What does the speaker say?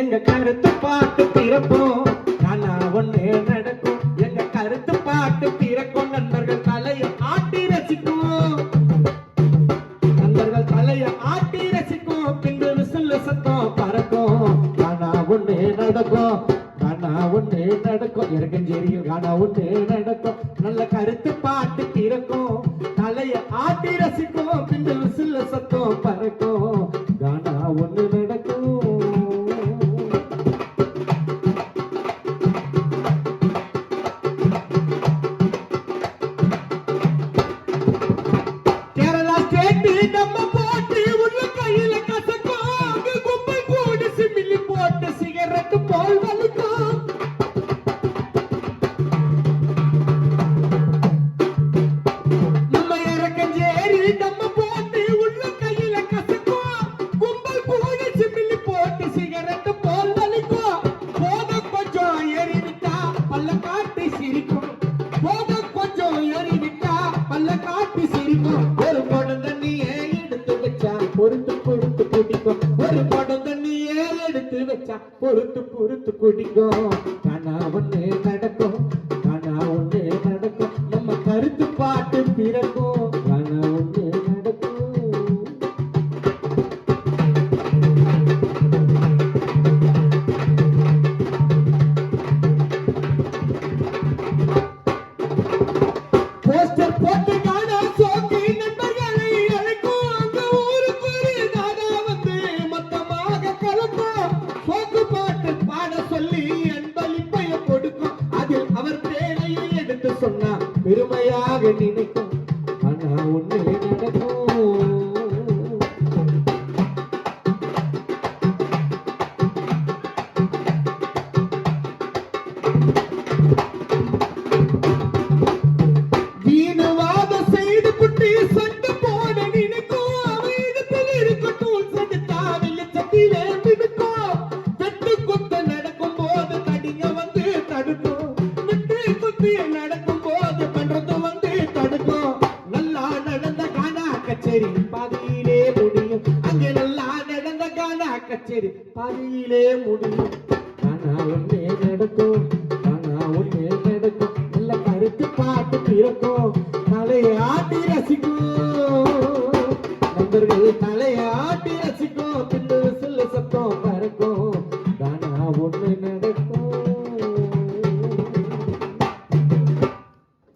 எங்க கருத்து பாட்டு பிறப்போம் நானா ஒண்ணு நடக்கும் எங்க கருத்து பாட்டு பிறக்கும் நண்பர்கள் தலையை ஆட்டி ரசிக்கும் நண்பர்கள் தலையை ஆட்டி ரசிக்கும் பின்பு விசில் சத்தம் பறக்கும் நானா ஒண்ணு நடக்கும் நானா ஒண்ணு நடக்கும் இறக்கஞ்சேரியில் காணா ஒண்ணு நடக்கும் நல்ல கருத்து பாட்டு பிறக்கும் தலையை ஆட்டி ரசிக்கும் பின்பு விசில் சத்தம் பறக்கும் காணா ஒண்ணு நடக்கும் ஒரு குடம் தண்ணியே எடுத்து வச்சா பொறுத்து பொறுத்து குடிக்கும் ஒரு குடம் தண்ணியே எடுத்து வச்சா பொறுத்து பொறுத்து குடிக்கும் காணா ஒண்ணு நடக்கும் காணா ஒண்ணு நடக்கும் நம்ம கருத்து பாட்டு பிறக்கும் காணா ஒண்ணு நடக்கும் போஸ்டர் போட்டு சொன்னா பெருமையாக நினைக்கும் ஆனா ஒண்ணு நடக்கும் வீணவாத செய்து புட்டி சண்டை போட நினைக்கும் அவனிடத்தில் இருக்க டூல்ஸ் எடுத்தா வெளிச்சத்திலே மினுக்கும் வெட்டு குத்து நடக்கும் போது தடிங்க வந்து தடுக்கும் வெட்டு குத்து நடக்கும் போது பண்றது வந்து தடுக்கும் நல்லா நடந்த கானா கச்சேரி பாதியிலே முடியும் அங்கே நல்லா நடந்த கானா கச்சேரி பாதியிலே முடியும் கானா ஒண்ணே நடக்கும் கானா ஒண்ணே நடக்கும் நல்ல கருத்து பாட்டு பிறக்கும் தலையை ஆட்டி ரசிக்கும் நண்பர்கள்